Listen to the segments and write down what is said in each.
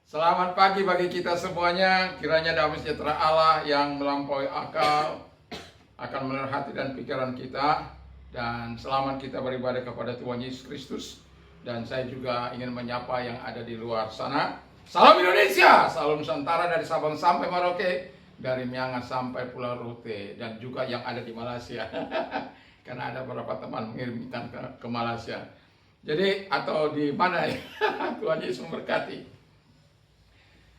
Selamat pagi bagi kita semuanya. Kiranya damai sejahtera Allah yang melampaui akal akan menerangi hati dan pikiran kita. Dan selamat kita beribadah kepada Tuhan Yesus Kristus. Dan saya juga ingin menyapa yang ada di luar sana. Salam Indonesia, salam Nusantara dari Sabang sampai Merauke, dari Miangas sampai Pulau Rote, dan juga yang ada di Malaysia. Karena ada beberapa teman mengirimkan ke Malaysia. Jadi atau di mana ya? Tuhan Yesus memberkati.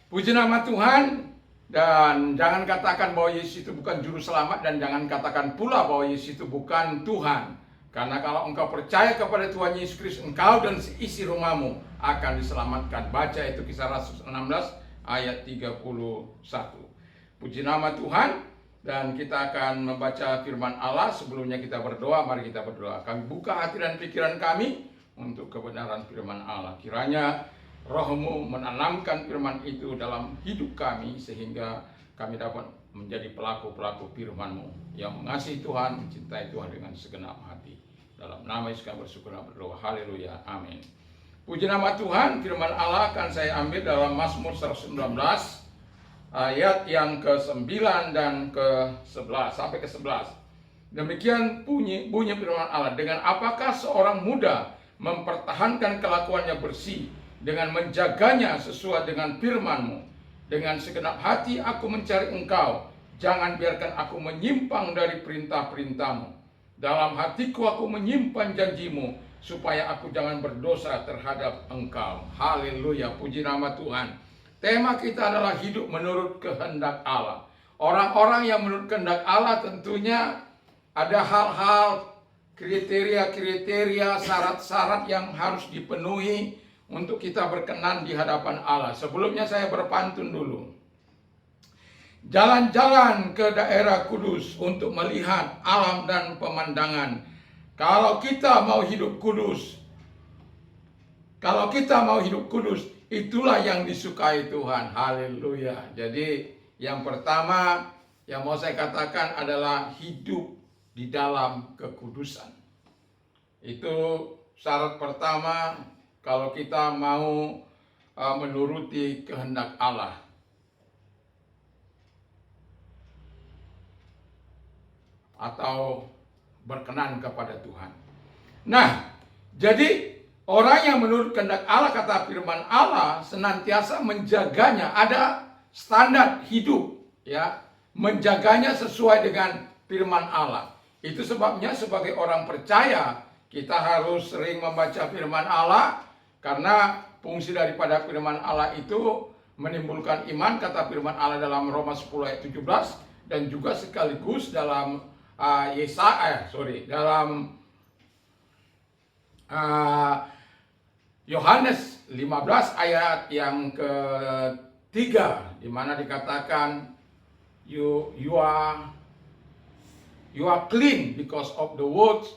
Puji nama Tuhan, dan jangan katakan bahwa Yesus itu bukan juru selamat, dan jangan katakan pula bahwa Yesus itu bukan Tuhan. Karena kalau engkau percaya kepada Tuhan Yesus Kristus, engkau dan isi rumahmu akan diselamatkan. Baca itu Kisah Rasul 16 ayat 31. Puji nama Tuhan, dan kita akan membaca firman Allah. Sebelumnya kita berdoa, mari kita berdoa. Kami buka hati dan pikiran kami untuk kebenaran firman Allah. Kiranya Roh-Mu menanamkan firman itu dalam hidup kami, sehingga kami dapat menjadi pelaku-pelaku firman-Mu yang mengasihi Tuhan, mencintai Tuhan dengan segenap hati. Dalam nama Yesus kami bersyukur dan berdoa. Haleluya. Amin. Puji nama Tuhan. Firman Allah akan saya ambil dalam Mazmur 119 ayat yang ke-9 dan ke-11 sampai ke-11. Demikian bunyi firman Allah. Dengan apakah seorang muda mempertahankan kelakuannya bersih, dengan menjaganya sesuai dengan firman-Mu. Dengan segenap hati aku mencari Engkau. Jangan biarkan aku menyimpang dari perintah-perintah-Mu. Dalam hatiku aku menyimpan janji-Mu, supaya aku jangan berdosa terhadap Engkau. Haleluya, puji nama Tuhan. Tema kita adalah hidup menurut kehendak Allah. Orang-orang yang menurut kehendak Allah tentunya ada hal-hal, kriteria-kriteria, syarat-syarat yang harus dipenuhi untuk kita berkenan di hadapan Allah. Sebelumnya saya berpantun dulu. Jalan-jalan ke daerah kudus untuk melihat alam dan pemandangan. Kalau kita mau hidup kudus, itulah yang disukai Tuhan. Haleluya. Jadi yang pertama yang mau saya katakan adalah hidup di dalam kekudusan. Itu syarat pertama kalau kita mau menuruti kehendak Allah. Atau berkenan kepada Tuhan. Nah, jadi orang yang menurut kehendak Allah, kata firman Allah, senantiasa menjaganya. Ada standar hidup, ya, menjaganya sesuai dengan firman Allah. Itu sebabnya sebagai orang percaya kita harus sering membaca firman Allah, karena fungsi daripada firman Allah itu menimbulkan iman, kata firman Allah dalam Roma 10 ayat 17, dan juga sekaligus dalam Yohanes 15 ayat yang ketiga, di mana dikatakan you are clean because of the words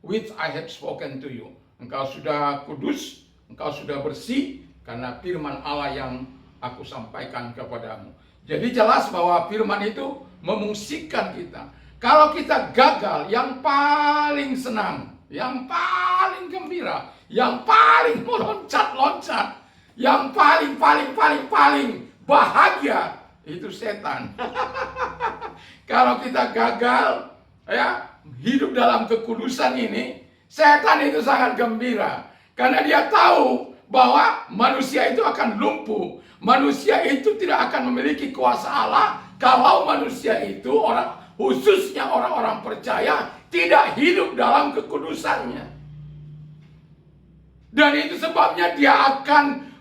which I have spoken to you. Engkau sudah kudus, engkau sudah bersih karena firman Allah yang aku sampaikan kepadamu. Jadi jelas bahwa firman itu memungsikan kita. Kalau kita gagal, yang paling senang, yang paling gembira, yang paling meloncat-loncat, yang paling bahagia, itu setan. Kalau kita gagal, ya, hidup dalam kekudusan ini, setan itu sangat gembira. Karena dia tahu bahwa manusia itu akan lumpuh. Manusia itu tidak akan memiliki kuasa Allah kalau manusia itu, khususnya orang-orang percaya, tidak hidup dalam kekudusannya. Dan itu sebabnya dia akan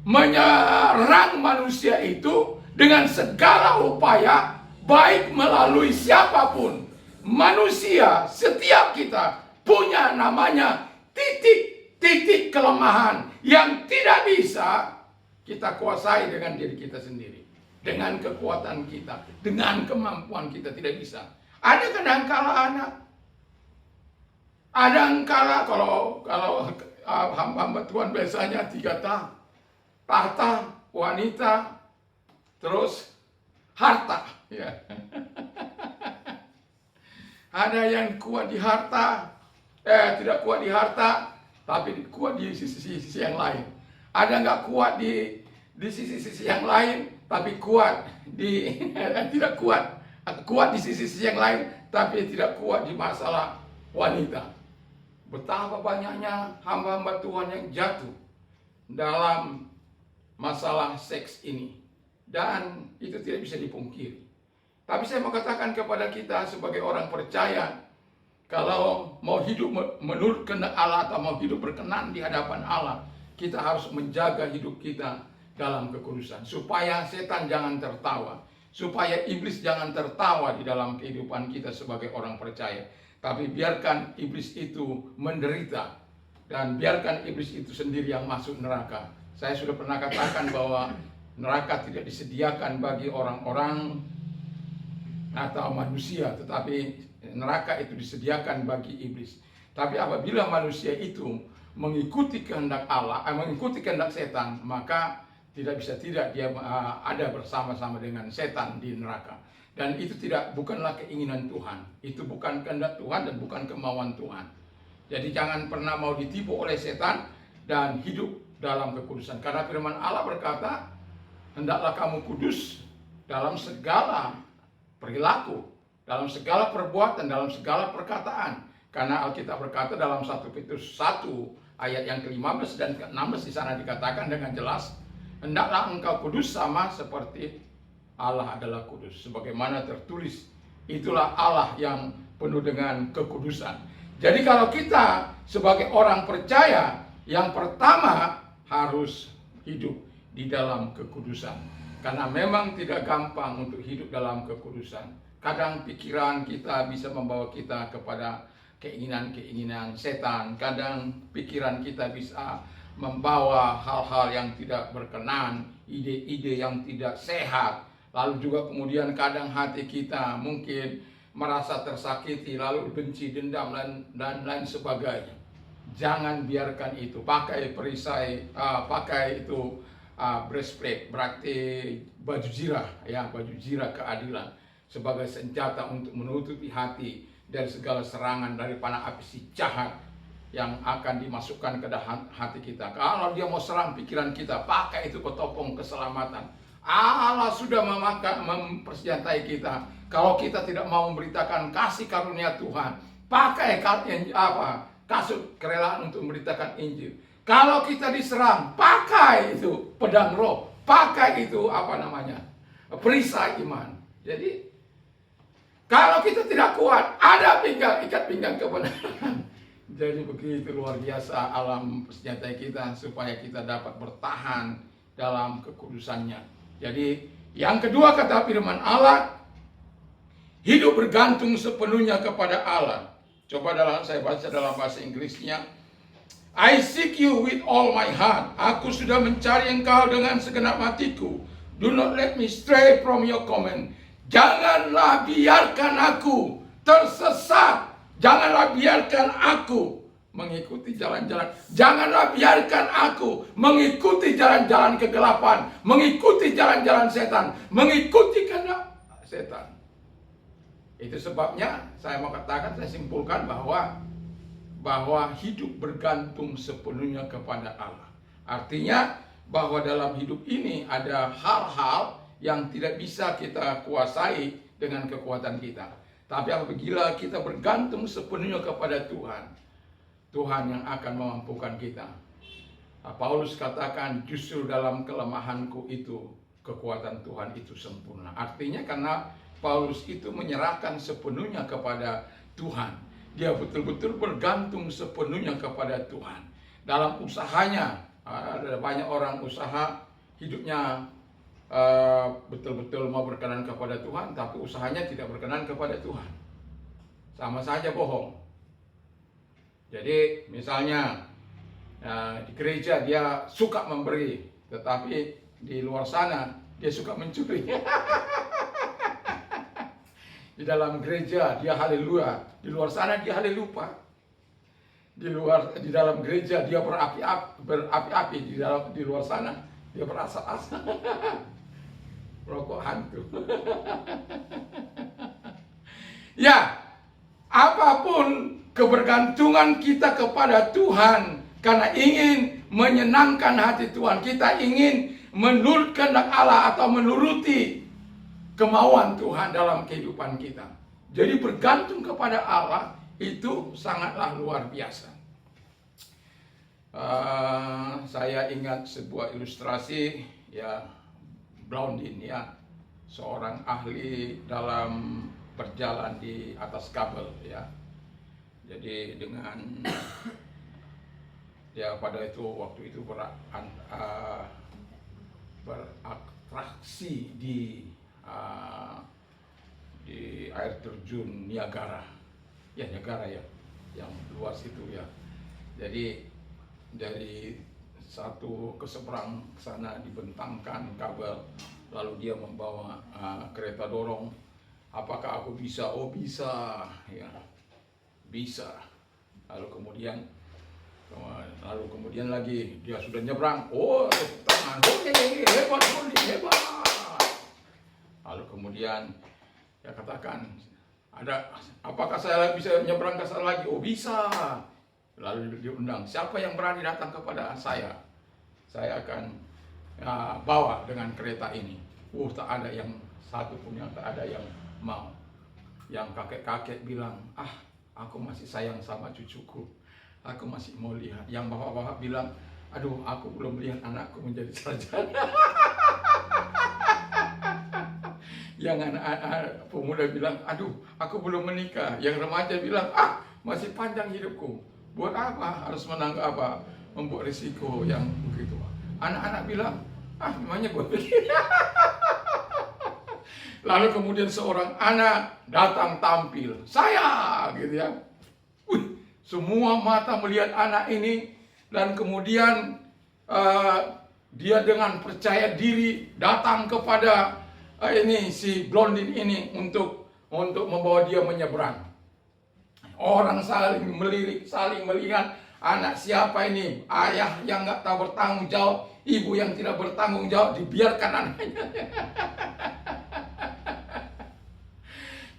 menyerang manusia itu dengan segala upaya, baik melalui siapapun. Manusia, setiap kita punya namanya titik kelemahan yang tidak bisa kita kuasai dengan diri kita sendiri, dengan kekuatan kita, dengan kemampuan kita, tidak bisa. Ada kadangkala anak, ada kala kalau hamba Tuhan biasanya 3 tahta, wanita, terus harta, ya. Ada yang kuat di harta, tidak kuat di harta, tapi kuat di sisi yang lain. Ada nggak kuat di sisi-sisi yang lain, tapi kuat di tidak kuat. Kuat di sisi-sisi yang lain, tapi tidak kuat di masalah wanita. Betapa banyaknya hamba-hamba Tuhan yang jatuh dalam masalah seks ini. Dan itu tidak bisa dipungkiri. Tapi saya mau katakan kepada kita sebagai orang percaya, kalau mau hidup menurut kehendak Allah atau mau hidup berkenan di hadapan Allah, kita harus menjaga hidup kita dalam kekudusan. Supaya setan jangan tertawa. Supaya iblis jangan tertawa di dalam kehidupan kita sebagai orang percaya. Tapi biarkan iblis itu menderita. Dan biarkan iblis itu sendiri yang masuk neraka. Saya sudah pernah katakan bahwa neraka tidak disediakan bagi orang-orang atau manusia, tetapi neraka itu disediakan bagi iblis. Tapi apabila manusia itu mengikuti kehendak Allah, mengikuti kehendak setan, maka tidak bisa tidak dia ada bersama-sama dengan setan di neraka. Dan itu bukanlah keinginan Tuhan. Itu bukan kehendak Tuhan dan bukan kemauan Tuhan. Jadi jangan pernah mau ditipu oleh setan dan hidup dalam kekudusan. Karena firman Allah berkata, hendaklah kamu kudus dalam segala perilaku, dalam segala perbuatan, dalam segala perkataan. Karena Alkitab berkata dalam 1 Petrus 1 ayat yang ke-15 dan ke-16 di sana dikatakan dengan jelas, hendaklah engkau kudus sama seperti Allah adalah kudus. Sebagaimana tertulis, itulah Allah yang penuh dengan kekudusan. Jadi kalau kita sebagai orang percaya, yang pertama harus hidup di dalam kekudusan. Karena memang tidak gampang untuk hidup dalam kekudusan. Kadang pikiran kita bisa membawa kita kepada keinginan-keinginan setan. Kadang pikiran kita bisa membawa hal-hal yang tidak berkenan, ide-ide yang tidak sehat. Lalu juga kemudian kadang hati kita mungkin merasa tersakiti, lalu benci, dendam, dan lain sebagainya. Jangan biarkan itu. Pakai perisai, pakai itu breastplate, berarti baju zirah, ya, baju zirah keadilan sebagai senjata untuk menutupi hati dari segala serangan dari panah api si jahat yang akan dimasukkan ke dalam hati kita. Kalau dia mau serang pikiran kita, pakai itu ketopong keselamatan. Allah sudah mempersenjatai kita. Kalau kita tidak mau memberitakan kasih karunia Tuhan, pakai kasut kerelaan untuk memberitakan Injil. Kalau kita diserang, pakai itu pedang roh, pakai itu perisai iman. Jadi kalau kita tidak kuat, ada ikat pinggang kebenaran. Jadi begitu luar biasa alam persenjatai kita supaya kita dapat bertahan dalam kekudusannya. Jadi yang kedua kata firman Allah, hidup bergantung sepenuhnya kepada Allah. Coba saya baca dalam bahasa Inggrisnya. I seek you with all my heart. Aku sudah mencari engkau dengan segenap hatiku. Do not let me stray from your command. Janganlah biarkan aku tersesat. Janganlah biarkan aku mengikuti jalan-jalan. Janganlah biarkan aku mengikuti jalan-jalan kegelapan. Mengikuti jalan-jalan setan. Mengikuti kehendak setan. Itu sebabnya saya mau katakan, saya simpulkan bahwa hidup bergantung sepenuhnya kepada Allah. Artinya bahwa dalam hidup ini ada hal-hal yang tidak bisa kita kuasai dengan kekuatan kita. Tapi apabila kita bergantung sepenuhnya kepada Tuhan, Tuhan yang akan memampukan kita. Paulus katakan justru dalam kelemahanku itu kekuatan Tuhan itu sempurna. Artinya karena Paulus itu menyerahkan sepenuhnya kepada Tuhan. Dia betul-betul bergantung sepenuhnya kepada Tuhan. Dalam usahanya, ada banyak orang usaha hidupnya betul-betul mau berkenan kepada Tuhan, tapi usahanya tidak berkenan kepada Tuhan. Sama saja bohong. Jadi misalnya di gereja dia suka memberi, tetapi di luar sana dia suka mencuri. Di dalam gereja dia haleluya, di luar sana dia haleluya. Di dalam gereja dia berapi-api, di luar sana dia berasa-asa. Rokok hantu. Ya, apapun kebergantungan kita kepada Tuhan karena ingin menyenangkan hati Tuhan. Kita ingin menurut kehendak Allah atau menuruti kemauan Tuhan dalam kehidupan kita. Jadi bergantung kepada Allah itu sangatlah luar biasa. Saya ingat sebuah ilustrasi ya, Blondin ya, seorang ahli dalam berjalan di atas kabel ya. Jadi dengan ya pada itu waktu itu beratraksi di air terjun Niagara ya, yang luas itu ya. Jadi dari satu ke seberang sana dibentangkan kabel, lalu dia membawa kereta dorong. Apakah aku bisa? Oh bisa ya, bisa. Lalu kemudian lagi dia sudah nyebrang. Oh tangan, hebat, hebat. Lalu kemudian dia katakan, apakah saya bisa nyebrang ke sana lagi? Oh bisa. Lalu diundang, siapa yang berani datang kepada saya? Saya akan bawa dengan kereta ini. Tak ada yang satu pun yang tak ada yang mau. Yang kakek-kakek bilang, aku masih sayang sama cucuku. Aku masih mau lihat. Yang bapak-bapak bilang, aduh aku belum lihat anakku menjadi sarjana. Yang anak-anak pemuda bilang, aduh aku belum menikah. Yang remaja bilang, masih panjang hidupku. Buat apa harus membuat risiko yang begitu. Anak-anak bilang, memangnya buat begini. Lalu kemudian seorang anak datang tampil, saya gitu ya. Semua mata melihat anak ini, dan kemudian dia dengan percaya diri datang kepada si Blondin ini untuk membawa dia menyeberang. Orang saling melirik, saling melihat, anak siapa ini? Ayah yang nggak tahu bertanggung jawab, ibu yang tidak bertanggung jawab, dibiarkan anaknya.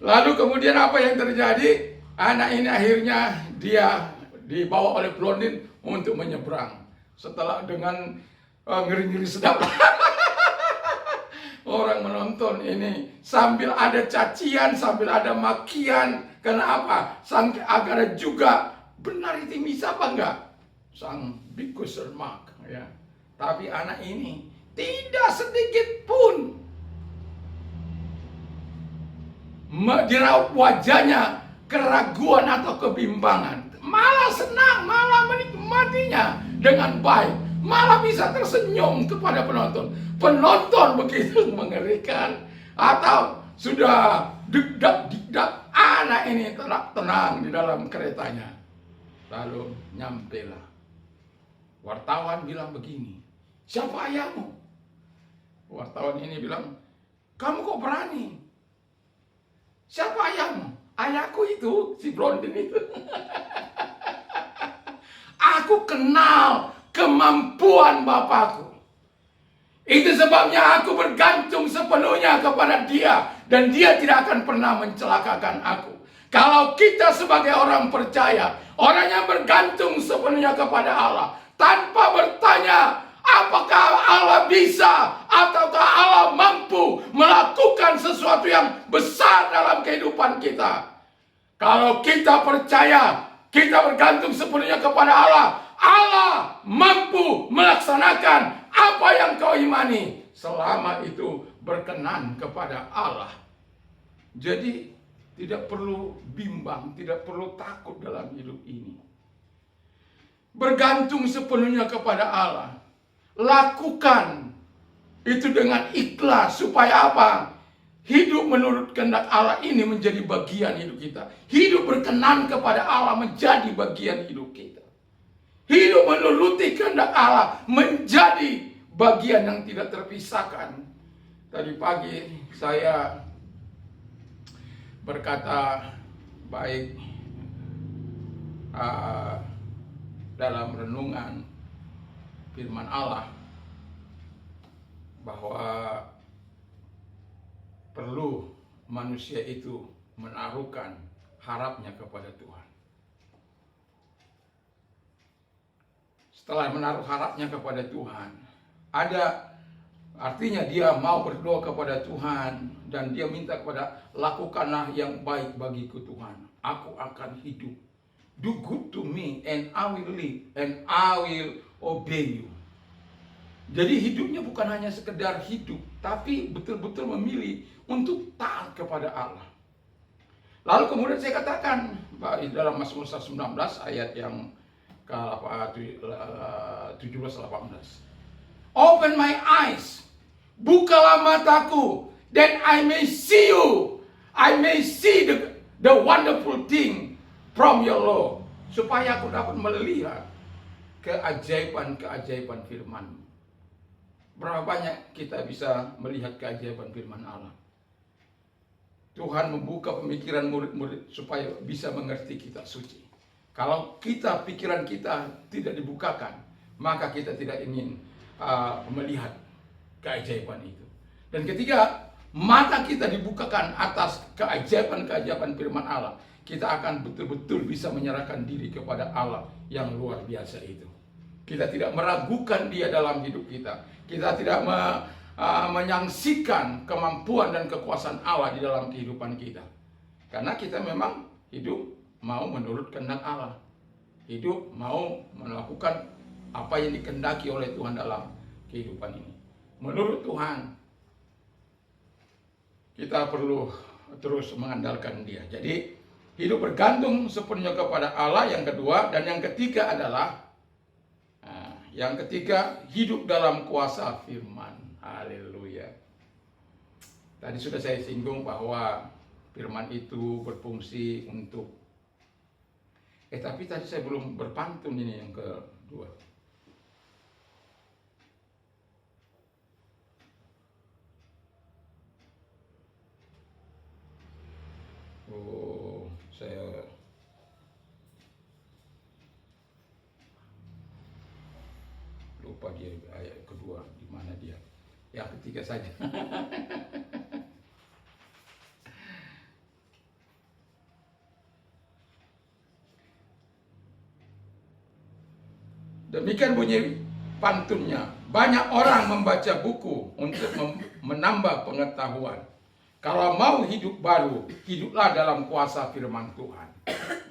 Lalu kemudian apa yang terjadi? Anak ini akhirnya dia dibawa oleh Blondin untuk menyeberang. Setelah dengan ngeri-ngeri sedap. Orang menonton ini sambil ada cacian, sambil ada makian. Kenapa? Agar juga benar itu bisa apa enggak? Sang Big Question Mark ya. Tapi anak ini tidak sedikit pun diraut wajahnya keraguan atau kebimbangan. Malah senang, malah menikmatinya dengan baik. Malah bisa tersenyum kepada penonton. Penonton begitu mengerikan. Atau sudah degdak, anak ini tenang di dalam keretanya. Lalu nyampelah. Wartawan bilang begini, siapa ayahmu? Wartawan ini bilang, kamu kok berani? Siapa ayahmu? Ayahku itu, si Blondin itu. Aku kenal kemampuan bapakku. Itu sebabnya aku bergantung sepenuhnya kepada dia. Dan dia tidak akan pernah mencelakakan aku. Kalau kita sebagai orang percaya, orang yang bergantung sepenuhnya kepada Allah, tanpa bertanya, apakah Allah bisa ataukah Allah mampu melakukan sesuatu yang besar dalam kehidupan kita. Kalau kita percaya, kita bergantung sepenuhnya kepada Allah, Allah mampu melaksanakan apa yang kau imani, selama itu berkenan kepada Allah. Jadi tidak perlu bimbang, tidak perlu takut dalam hidup ini. Bergantung sepenuhnya kepada Allah. Lakukan itu dengan ikhlas, supaya apa? Hidup menurut kehendak Allah ini menjadi bagian hidup kita. Hidup berkenan kepada Allah menjadi bagian hidup kita. Hidup menuruti kehendak Allah menjadi bagian yang tidak terpisahkan. Tadi pagi saya berkata baik dalam renungan firman Allah bahwa perlu manusia itu menaruhkan harapnya kepada Tuhan. setelah menaruh harapnya kepada Tuhan, ada artinya dia mau berdoa kepada Tuhan dan dia minta kepada, lakukanlah yang baik bagiku Tuhan, aku akan hidup. Do good to me and I will live and I will obey you. Jadi hidupnya bukan hanya sekedar hidup, tapi betul-betul memilih untuk taat kepada Allah. Lalu kemudian saya katakan dalam Mazmur 19 ayat yang ke 17-18. Open my eyes, bukalah mataku, then I may see you. I may see the wonderful thing from your law. Supaya aku dapat melihat keajaiban-keajaiban firman. Berapa banyak kita bisa melihat keajaiban firman Allah? Tuhan membuka pemikiran murid-murid supaya bisa mengerti kitab suci. Kalau pikiran kita tidak dibukakan, maka kita tidak ingin melihat keajaiban itu. Dan ketika mata kita dibukakan atas keajaiban-keajaiban firman Allah, kita akan betul-betul bisa menyerahkan diri kepada Allah yang luar biasa itu. Kita tidak meragukan Dia dalam hidup kita. Kita tidak menyaksikan kemampuan dan kekuasaan Allah di dalam kehidupan kita. Karena kita memang hidup mau menurut kehendak Allah. Hidup mau melakukan apa yang dikehendaki oleh Tuhan dalam kehidupan ini. Menurut Tuhan, kita perlu terus mengandalkan Dia. Jadi hidup bergantung sepenuhnya kepada Allah, yang kedua. Dan yang ketiga adalah hidup dalam kuasa firman. Haleluya. Tadi sudah saya singgung bahwa firman itu berfungsi untuk tapi tadi saya belum berpantun, ini yang kedua. Saya lupa dia ayat kedua di mana dia. Yang ketiga saja. Demikian bunyi pantunnya. Banyak orang membaca buku untuk menambah pengetahuan. Kalau mau hidup baru, hiduplah dalam kuasa firman Tuhan.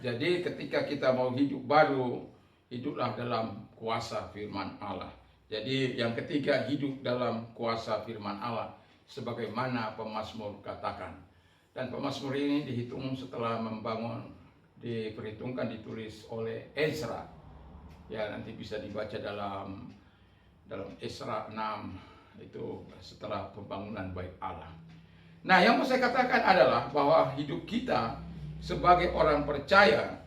Jadi ketika kita mau hidup baru, hiduplah dalam kuasa firman Allah. Jadi yang ketiga, hidup dalam kuasa firman Allah, sebagaimana pemazmur katakan. Dan pemazmur ini dihitung setelah diperhitungkan, ditulis oleh Ezra. Ya, nanti bisa dibaca dalam Ezra 6 itu setelah pembangunan bait Allah. Nah, yang mau saya katakan adalah bahwa hidup kita sebagai orang percaya,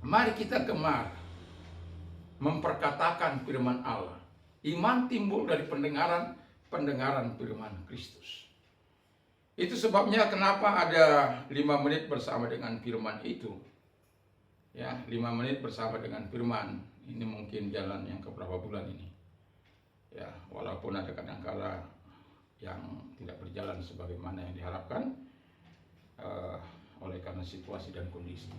mari kita gemar memperkatakan firman Allah. Iman timbul dari pendengaran firman Kristus. Itu sebabnya kenapa ada 5 menit bersama dengan firman itu. Ya, 5 menit bersama dengan firman. Ini mungkin jalan yang keberapa bulan ini. Ya, walaupun ada kadang-kala yang tidak berjalan sebagaimana yang diharapkan oleh karena situasi dan kondisi.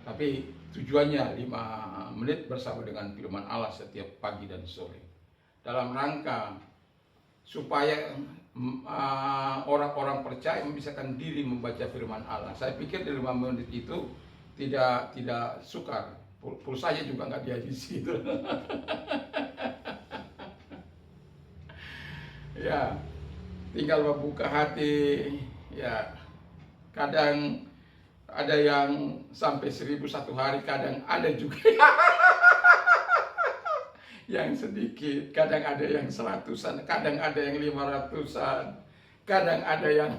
Tapi tujuannya 5 menit bersama dengan firman Allah setiap pagi dan sore. Dalam rangka supaya orang-orang percaya memisahkan diri membaca firman Allah. Saya pikir di 5 menit itu tidak sukar. Pulsanya juga nggak dihabisi itu. Ya, tinggal membuka hati. Ya, kadang ada yang sampai 1001 hari, kadang ada juga yang sedikit, kadang ada yang 100-an, kadang ada yang 500-an, kadang ada yang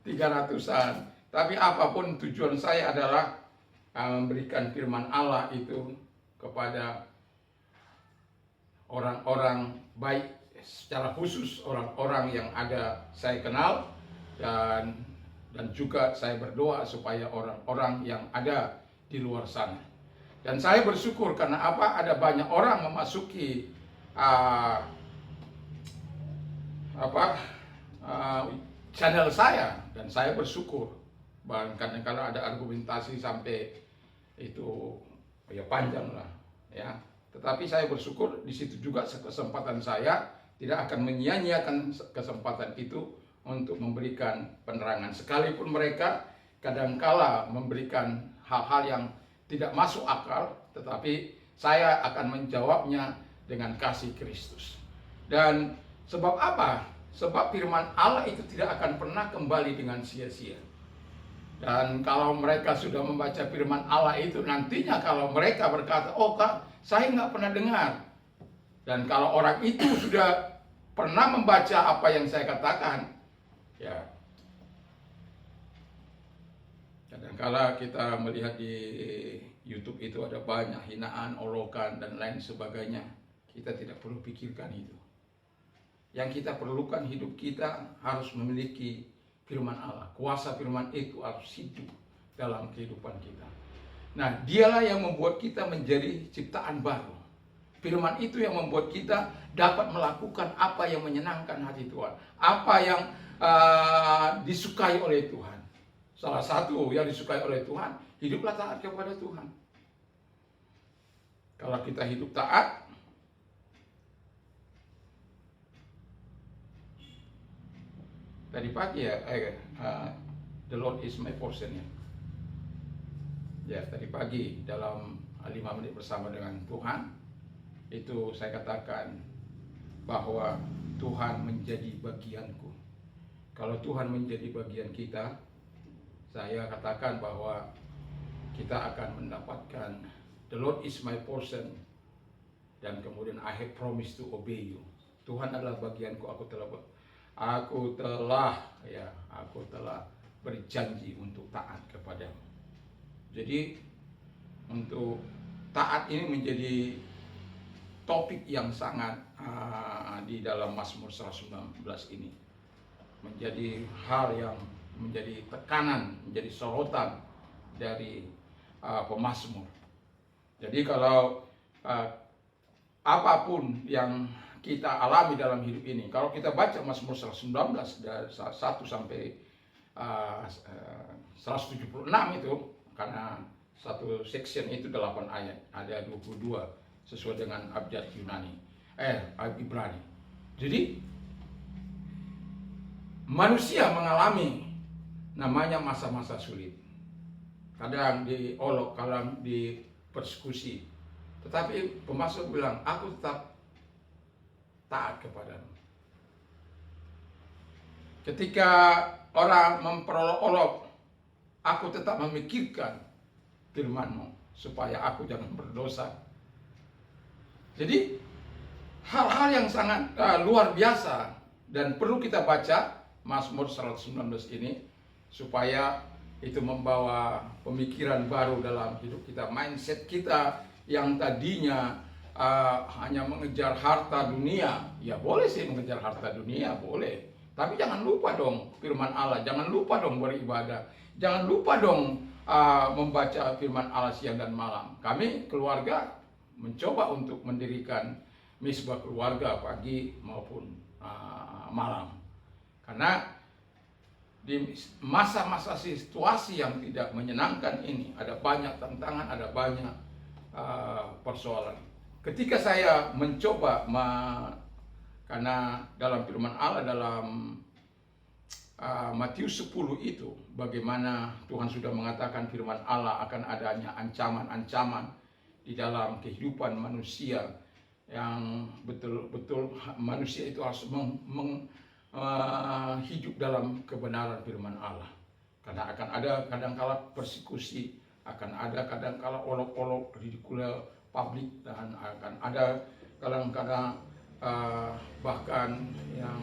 300-an. Tapi apapun tujuan saya adalah memberikan firman Allah itu kepada orang-orang baik, secara khusus orang-orang yang saya kenal, dan juga saya berdoa supaya orang-orang yang ada di luar sana. Dan saya bersyukur karena ada banyak orang memasuki channel saya, dan saya bersyukur. Bahkan kalau ada argumentasi sampai itu panjang lah, ya. Tetapi saya bersyukur di situ juga kesempatan saya tidak akan menyia-nyiakan kesempatan itu untuk memberikan penerangan. Sekalipun mereka kadangkala memberikan hal-hal yang tidak masuk akal, tetapi saya akan menjawabnya dengan kasih Kristus. Dan sebab apa? Sebab firman Allah itu tidak akan pernah kembali dengan sia-sia. Dan kalau mereka sudah membaca firman Allah itu, nantinya kalau mereka berkata, oh Kak, saya nggak pernah dengar. Dan kalau orang itu sudah pernah membaca apa yang saya katakan, ya, kadangkala kita melihat di YouTube itu ada banyak hinaan, olokan, dan lain sebagainya. Kita tidak perlu pikirkan itu. Yang kita perlukan, hidup kita harus memiliki firman Allah. Kuasa firman itu harus hidup dalam kehidupan kita. Nah, dialah yang membuat kita menjadi ciptaan baru. Firman itu yang membuat kita dapat melakukan apa yang menyenangkan hati Tuhan. Apa yang disukai oleh Tuhan. Salah satu yang disukai oleh Tuhan, hiduplah taat kepada Tuhan. Kalau kita hidup taat, tadi pagi ya, the Lord is my portion ya. Ya, tadi pagi dalam 5 menit bersama dengan Tuhan, itu saya katakan bahwa Tuhan menjadi bagianku. Kalau Tuhan menjadi bagian kita, saya katakan bahwa kita akan mendapatkan the Lord is my portion, dan kemudian I have promised to obey you. Tuhan adalah bagianku, aku telah berjanji untuk taat kepadamu. Jadi untuk taat ini menjadi topik yang sangat di dalam Mazmur 119 ini. Menjadi hal yang menjadi tekanan, menjadi sorotan dari pemazmur. Jadi kalau apapun yang kita alami dalam hidup ini, kalau kita baca Mazmur 119 dari 1 sampai 176 itu, karena satu section itu 8 ayat, ada 22 sesuai dengan abjad Ibrani. Jadi manusia mengalami namanya masa-masa sulit. Kadang diolok, kadang dipersekusi. Tetapi pemazmur bilang, aku tetap taat kepadamu. Ketika orang memperolok-olok, aku tetap memikirkan firman-Mu supaya aku jangan berdosa. Jadi hal-hal yang sangat luar biasa dan perlu kita baca Mazmur 119 ini supaya itu membawa pemikiran baru dalam hidup kita. Mindset kita yang tadinya hanya mengejar harta dunia, ya boleh sih mengejar harta dunia, boleh. Tapi jangan lupa dong firman Allah, jangan lupa dong beribadah, jangan lupa dong membaca firman Allah siang dan malam. Kami keluarga mencoba untuk mendirikan misbah keluarga pagi maupun malam. Karena di masa-masa situasi yang tidak menyenangkan ini, ada banyak tantangan, ada banyak persoalan. Ketika saya mencoba, karena dalam firman Allah, dalam Matius 10 itu, bagaimana Tuhan sudah mengatakan firman Allah akan adanya ancaman-ancaman di dalam kehidupan manusia, yang betul-betul manusia itu harus hidup dalam kebenaran firman Allah. Karena akan ada kadangkala persekusi, akan ada kadangkala olok-olok ridikuler publik, dan akan ada kadang-kadang bahkan yang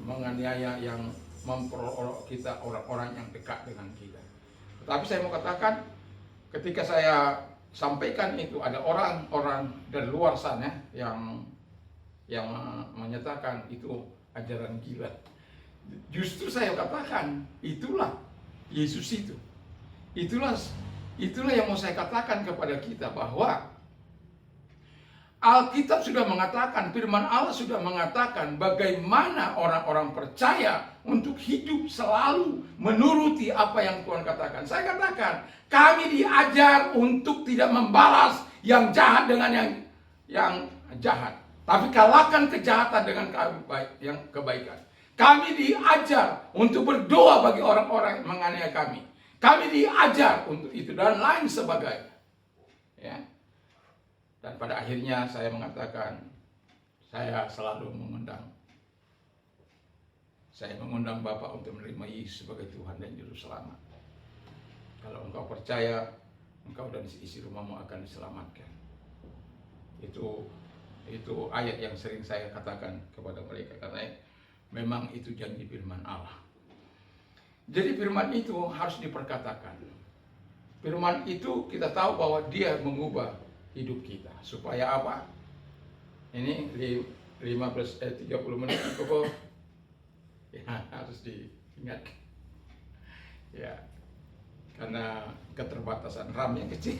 menganiaya, yang memperolok kita, orang-orang yang dekat dengan kita. Tetapi saya mau katakan, ketika saya sampaikan itu, ada orang-orang dari luar sana yang menyatakan itu ajaran gila. Justru saya katakan, itulah Yesus itu. Itulah yang mau saya katakan kepada kita, bahwa Alkitab sudah mengatakan, firman Allah sudah mengatakan bagaimana orang-orang percaya untuk hidup selalu menuruti apa yang Tuhan katakan. Saya katakan, kami diajar untuk tidak membalas yang jahat dengan yang jahat. Tapi kalahkan kejahatan dengan kebaikan. Kami diajar untuk berdoa bagi orang-orang yang menganiaya kami. Kami diajar untuk itu dan lain sebagainya. Ya. Dan pada akhirnya saya mengatakan, saya selalu mengundang Bapak untuk menerima Yesus sebagai Tuhan dan Juru Selamat. Kalau engkau percaya, engkau dan isi rumahmu akan diselamatkan. Itu ayat yang sering saya katakan kepada mereka, karena memang itu janji firman Allah. Jadi firman itu harus diperkatakan. Firman itu kita tahu bahwa dia mengubah hidup kita. Supaya apa? Ini 30 menit kok. Ya, harus diingat. Ya, karena keterbatasan RAM yang kecil.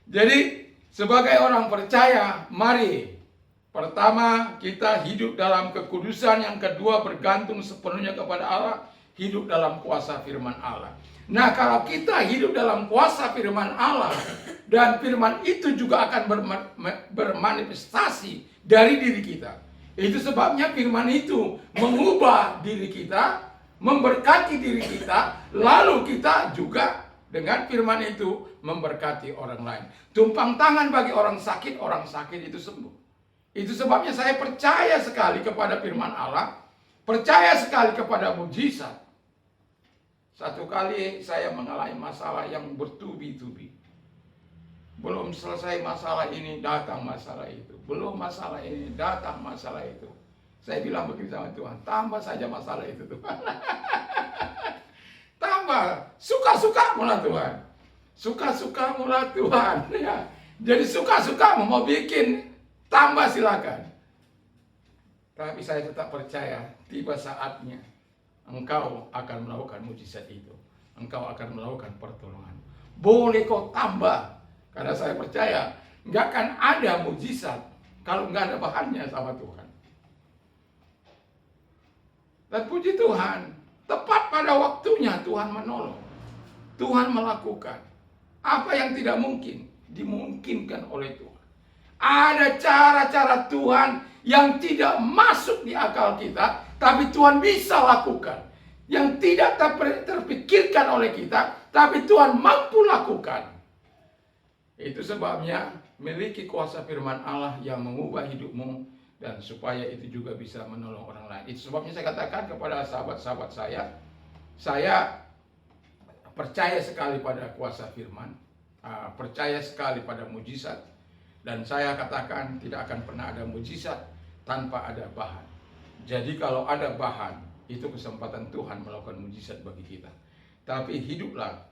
Jadi sebagai orang percaya, mari pertama kita hidup dalam kekudusan, yang kedua bergantung sepenuhnya kepada Allah, hidup dalam kuasa firman Allah. Nah, kalau kita hidup dalam kuasa firman Allah, dan firman itu juga akan bermanifestasi dari diri kita. Itu sebabnya firman itu mengubah diri kita, memberkati diri kita, lalu kita juga dengan firman itu memberkati orang lain. Tumpang tangan bagi orang sakit itu sembuh. Itu sebabnya saya percaya sekali kepada firman Allah, percaya sekali kepada mujizat. Satu kali saya mengalami masalah yang bertubi-tubi. Belum selesai masalah ini, datang masalah itu. Belum masalah ini, datang masalah itu. Saya bilang begitu sama Tuhan, tambah saja masalah itu Tuhan. Tambah, suka-suka mula Tuhan. Suka-suka mula Tuhan. Ya. Jadi suka-suka mau bikin, tambah silakan. Tapi saya tetap percaya, tiba saatnya engkau akan melakukan mujizat itu. Engkau akan melakukan pertolongan. Boleh kau tambah. Karena saya percaya, nggak akan ada mujizat kalau nggak ada bahannya sama Tuhan. Dan puji Tuhan, tepat pada waktunya Tuhan menolong. Tuhan melakukan. Apa yang tidak mungkin, dimungkinkan oleh Tuhan. Ada cara-cara Tuhan yang tidak masuk di akal kita, tapi Tuhan bisa lakukan. Yang tidak terpikirkan oleh kita, tapi Tuhan mampu lakukan. Itu sebabnya miliki kuasa firman Allah yang mengubah hidupmu, dan supaya itu juga bisa menolong orang lain. Itu sebabnya saya katakan kepada sahabat-sahabat saya percaya sekali pada kuasa firman, percaya sekali pada mujizat, dan saya katakan tidak akan pernah ada mujizat tanpa ada bahan. Jadi kalau ada bahan, itu kesempatan Tuhan melakukan mujizat bagi kita. Tapi hiduplah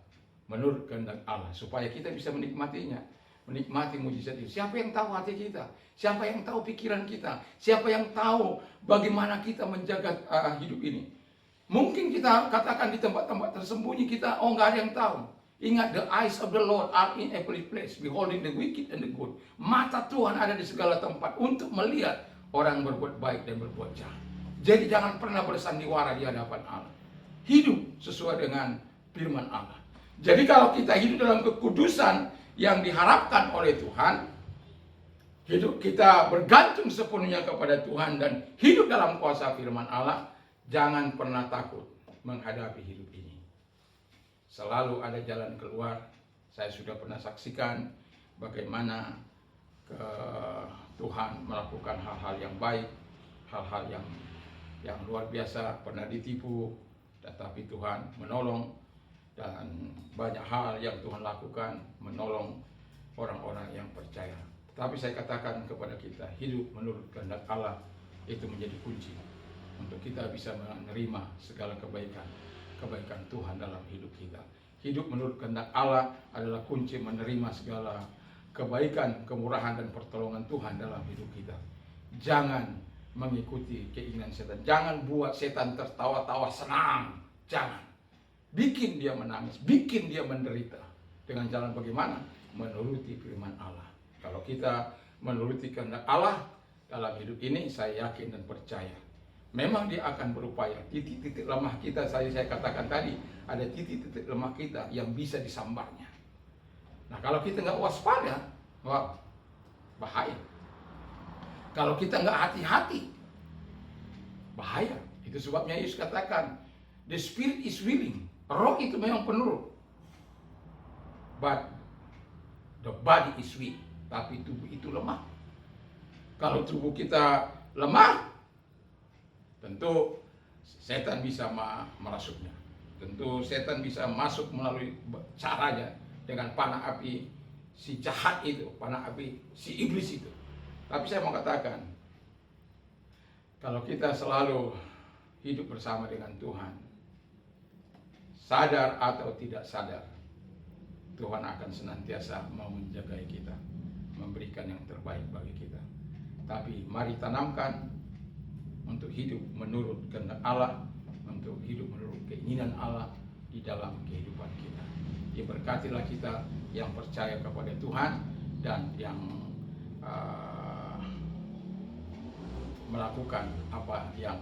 menurut kehendak Allah, supaya kita bisa menikmatinya, menikmati mujizat itu. Siapa yang tahu hati kita? Siapa yang tahu pikiran kita? Siapa yang tahu bagaimana kita menjaga hidup ini? Mungkin kita katakan di tempat-tempat tersembunyi kita, nggak ada yang tahu. Ingat, the eyes of the Lord are in every place, beholding the wicked and the good. Mata Tuhan ada di segala tempat untuk melihat orang berbuat baik dan berbuat jahat. Jadi jangan pernah bersandiwara di hadapan Allah. Hidup sesuai dengan firman Allah. Jadi kalau kita hidup dalam kekudusan yang diharapkan oleh Tuhan, hidup kita bergantung sepenuhnya kepada Tuhan dan hidup dalam kuasa firman Allah, jangan pernah takut menghadapi hidup ini. Selalu ada jalan keluar. Saya sudah pernah saksikan bagaimana Tuhan melakukan hal-hal yang baik, hal-hal yang luar biasa, pernah ditipu, tetapi Tuhan menolong. Dan banyak hal yang Tuhan lakukan menolong orang-orang yang percaya. Tapi saya katakan kepada kita, hidup menurut kehendak Allah itu menjadi kunci untuk kita bisa menerima segala kebaikan Tuhan dalam hidup kita. Hidup menurut kehendak Allah adalah kunci menerima segala kebaikan, kemurahan dan pertolongan Tuhan dalam hidup kita. Jangan mengikuti keinginan setan. Jangan buat setan tertawa-tawa senang. Jangan. Bikin dia menangis, bikin dia menderita. Dengan jalan bagaimana? Menuruti firman Allah. Kalau kita menuruti kehendak Allah dalam hidup ini, saya yakin dan percaya, memang dia akan berupaya. Titik-titik lemah kita, saya katakan tadi, ada titik-titik lemah kita yang bisa disambarnya. Nah, kalau kita nggak waspada, wah, bahaya. Kalau kita nggak hati-hati, bahaya. Itu sebabnya Yesus katakan, the spirit is willing. Roh itu memang penurut, but the body is weak. Tapi tubuh itu lemah. Kalau tubuh kita lemah, tentu setan bisa merasuknya. Tentu setan bisa masuk melalui caranya dengan panah api si jahat itu, panah api si iblis itu. Tapi saya mau katakan, kalau kita selalu hidup bersama dengan Tuhan, sadar atau tidak sadar, Tuhan akan senantiasa mau menjagai kita, memberikan yang terbaik bagi kita. Tapi mari tanamkan untuk hidup menurut kehendak Allah, untuk hidup menurut keinginan Allah di dalam kehidupan kita. Diberkatilah kita yang percaya kepada Tuhan dan yang melakukan apa yang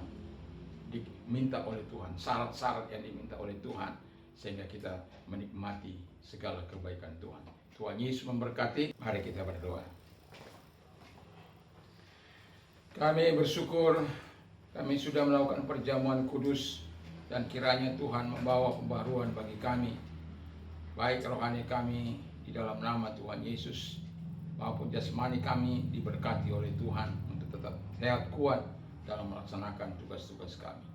diminta oleh Tuhan, syarat-syarat yang diminta oleh Tuhan, sehingga kita menikmati segala kebaikan Tuhan. Tuhan Yesus memberkati. Mari kita berdoa. Kami bersyukur kami sudah melakukan perjamuan kudus, dan kiranya Tuhan membawa pembaruan bagi kami, baik rohani kami di dalam nama Tuhan Yesus, maupun jasmani kami diberkati oleh Tuhan untuk tetap sehat kuat dalam melaksanakan tugas-tugas kami.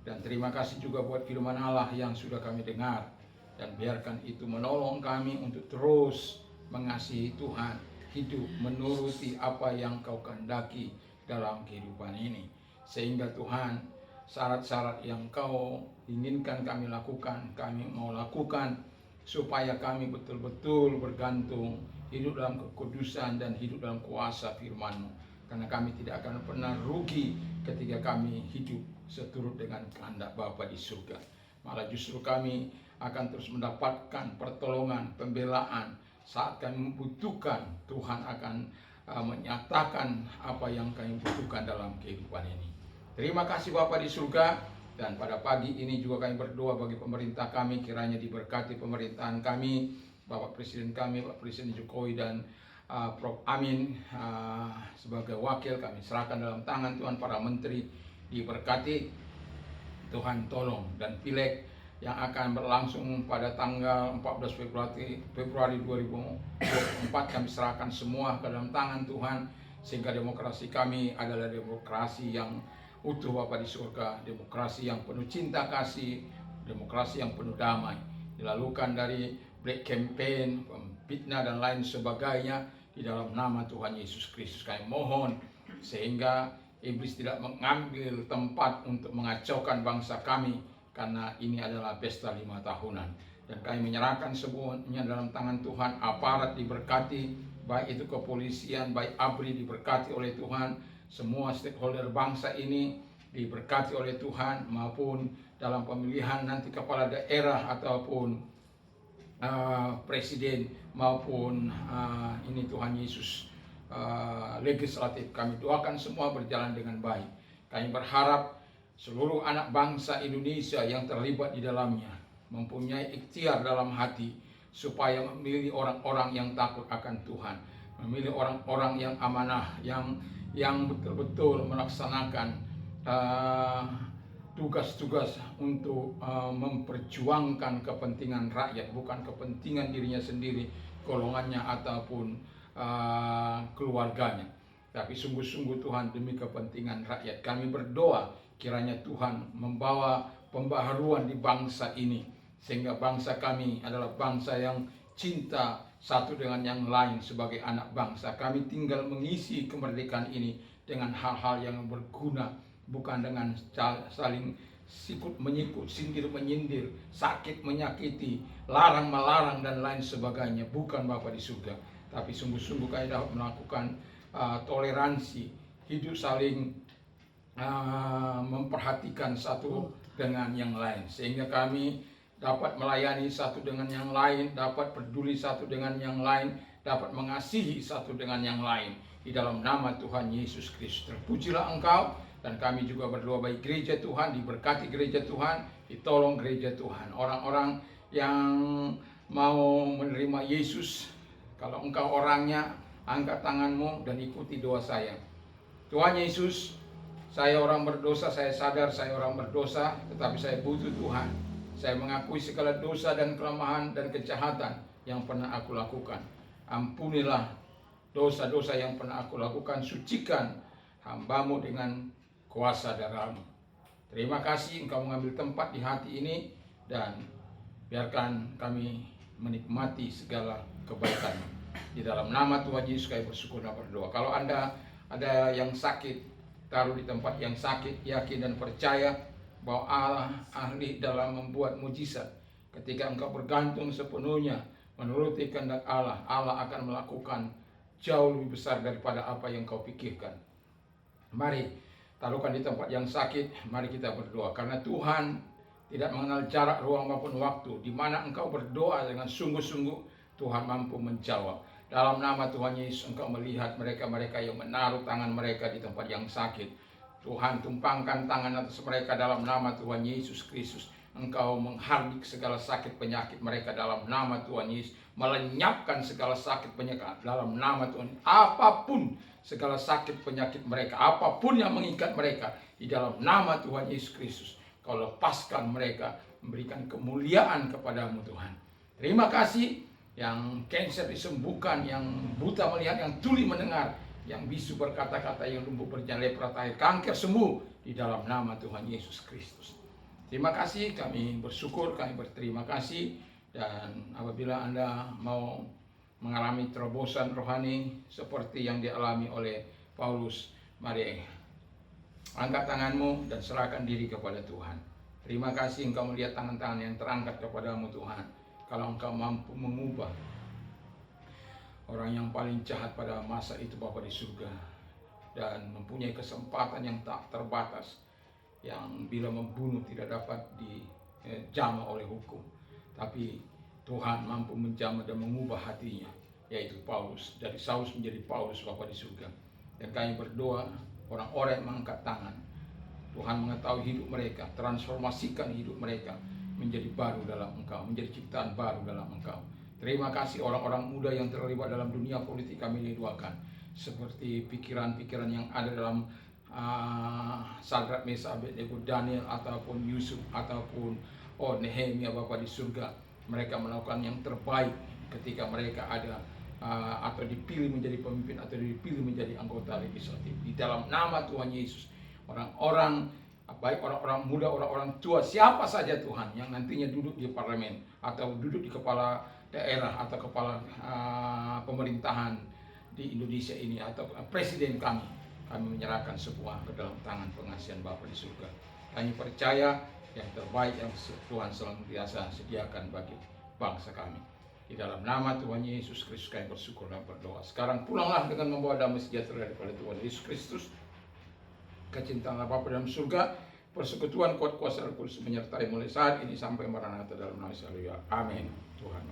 Dan terima kasih juga buat firman Allah yang sudah kami dengar, dan biarkan itu menolong kami untuk terus mengasihi Tuhan, hidup menuruti apa yang Kau kehendaki dalam kehidupan ini, sehingga Tuhan, syarat-syarat yang Kau inginkan kami lakukan, kami mau lakukan, supaya kami betul-betul bergantung, hidup dalam kekudusan dan hidup dalam kuasa firman-Mu. Karena kami tidak akan pernah rugi ketika kami hidup seturut dengan kehendak Bapa di surga. Malah justru kami akan terus mendapatkan pertolongan, pembelaan saat kami membutuhkan. Tuhan akan menyatakan apa yang kami butuhkan dalam kehidupan ini. Terima kasih Bapa di surga, dan pada pagi ini juga kami berdoa bagi pemerintah kami, kiranya diberkati pemerintahan kami, Bapak Presiden kami, Pak Presiden Jokowi dan Prof. Amin sebagai wakil, kami serahkan dalam tangan Tuhan. Para menteri diberkati Tuhan, tolong. Dan pileg yang akan berlangsung pada tanggal 14 Februari 2024 kami serahkan semua ke dalam tangan Tuhan, sehingga demokrasi kami adalah demokrasi yang utuh Bapa di surga, demokrasi yang penuh cinta kasih, demokrasi yang penuh damai, dilakukan dari black campaign, fitnah dan lain sebagainya. Di dalam nama Tuhan Yesus Kristus kami mohon, sehingga iblis tidak mengambil tempat untuk mengacaukan bangsa kami, karena ini adalah pesta 5 tahunan. Dan kami menyerahkan semuanya dalam tangan Tuhan. Aparat diberkati, baik itu kepolisian, baik ABRI diberkati oleh Tuhan. Semua stakeholder bangsa ini diberkati oleh Tuhan, maupun dalam pemilihan nanti kepala daerah ataupun presiden, maupun ini Tuhan Yesus legislatif. Kami doakan semua berjalan dengan baik. Kami berharap seluruh anak bangsa Indonesia yang terlibat di dalamnya mempunyai ikhtiar dalam hati, supaya memilih orang-orang yang takut akan Tuhan, memilih orang-orang yang amanah, yang betul-betul melaksanakan tugas-tugas untuk memperjuangkan kepentingan rakyat, bukan kepentingan dirinya sendiri, golongannya ataupun keluarganya, tapi sungguh-sungguh Tuhan demi kepentingan rakyat. Kami berdoa kiranya Tuhan membawa pembaharuan di bangsa ini, sehingga bangsa kami adalah bangsa yang cinta satu dengan yang lain. Sebagai anak bangsa, kami tinggal mengisi kemerdekaan ini dengan hal-hal yang berguna, bukan dengan saling sikut menyikut, sindir menyindir, sakit menyakiti, larang melarang dan lain sebagainya. Bukan Bapa di surga, tapi sungguh-sungguh kami dapat melakukan toleransi, hidup saling memperhatikan satu dengan yang lain, sehingga kami dapat melayani satu dengan yang lain, dapat peduli satu dengan yang lain, dapat mengasihi satu dengan yang lain. Di dalam nama Tuhan Yesus Kristus, terpujilah Engkau. Dan kami juga berdoa bagi gereja Tuhan, diberkati gereja Tuhan, ditolong gereja Tuhan. Orang-orang yang mau menerima Yesus, kalau engkau orangnya, angkat tanganmu dan ikuti doa saya. Tuhan Yesus, saya orang berdosa, saya sadar saya orang berdosa, tetapi saya butuh Tuhan. Saya mengakui segala dosa dan kelemahan dan kejahatan yang pernah aku lakukan. Ampunilah dosa-dosa yang pernah aku lakukan, sucikan hamba-Mu dengan kuasa darah-Mu. Terima kasih Engkau mengambil tempat di hati ini, dan biarkan kami menikmati segala kebaikan. Di dalam nama Tuhan Yesus kami bersyukur dan berdoa. Kalau Anda ada yang sakit, taruh di tempat yang sakit, yakin dan percaya bahwa Allah ahli dalam membuat mujizat. Ketika engkau bergantung sepenuhnya menuruti kehendak Allah, Allah akan melakukan jauh lebih besar daripada apa yang kau pikirkan. Mari taruhkan di tempat yang sakit, mari kita berdoa. Karena Tuhan tidak mengenal jarak, ruang maupun waktu. Di mana engkau berdoa dengan sungguh-sungguh, Tuhan mampu menjawab. Dalam nama Tuhan Yesus, engkau melihat mereka-mereka yang menaruh tangan mereka di tempat yang sakit. Tuhan, tumpangkan tangan atas mereka dalam nama Tuhan Yesus Kristus. Engkau menghardik segala sakit penyakit mereka dalam nama Tuhan Yesus. Melenyapkan segala sakit penyakit dalam nama Tuhan. Apapun segala sakit penyakit mereka, apapun yang mengikat mereka, di dalam nama Tuhan Yesus Kristus, Kau lepaskan mereka, memberikan kemuliaan kepadamu Tuhan. Terima kasih. Yang cancer disembuhkan, yang buta melihat, yang tuli mendengar, yang bisu berkata-kata, yang lumpuh berjalan, lepra tahir, kanker sembuh di dalam nama Tuhan Yesus Kristus. Terima kasih, kami bersyukur, kami berterima kasih. Dan apabila Anda mau mengalami terobosan rohani seperti yang dialami oleh Paulus, mari angkat tanganmu dan serahkan diri kepada Tuhan. Terima kasih engkau melihat tangan-tangan yang terangkat kepadamu Tuhan. Kalau engkau mampu mengubah orang yang paling jahat pada masa itu Bapa di surga, dan mempunyai kesempatan yang tak terbatas, yang bila membunuh tidak dapat dijamah oleh hukum, tapi Tuhan mampu menjamah dan mengubah hatinya, yaitu Paulus, dari Saulus menjadi Paulus Bapa di surga. Dan kami berdoa, orang-orang yang mengangkat tangan, Tuhan mengetahui hidup mereka, transformasikan hidup mereka menjadi baru dalam Engkau, menjadi ciptaan baru dalam Engkau. Terima kasih orang-orang muda yang terlibat dalam dunia politik kami didoakan, seperti pikiran-pikiran yang ada dalam Sadrak, Mesak, Abednego, Daniel, ataupun Yusuf, ataupun Nehemia Bapa di surga. Mereka melakukan yang terbaik ketika mereka ada atau dipilih menjadi pemimpin, atau dipilih menjadi anggota legislatif. Di dalam nama Tuhan Yesus, orang-orang, baik orang-orang muda, orang-orang tua, siapa saja Tuhan yang nantinya duduk di parlemen, atau duduk di kepala daerah, atau kepala pemerintahan di Indonesia ini, atau presiden kami menyerahkan semua ke dalam tangan pengasihan Bapa di surga. Kami percaya yang terbaik yang Tuhan senantiasa sediakan bagi bangsa kami. Di dalam nama Tuhan Yesus Kristus kami bersyukur dan berdoa. Sekarang pulanglah dengan membawa damai sejahtera daripada Tuhan Yesus Kristus, kecintaan Bapa dalam surga, persekutuan kuat kuasa Roh Kudus menyertai mulai saat ini sampai maranatha dalam nama Yesus. Amin. Tuhan.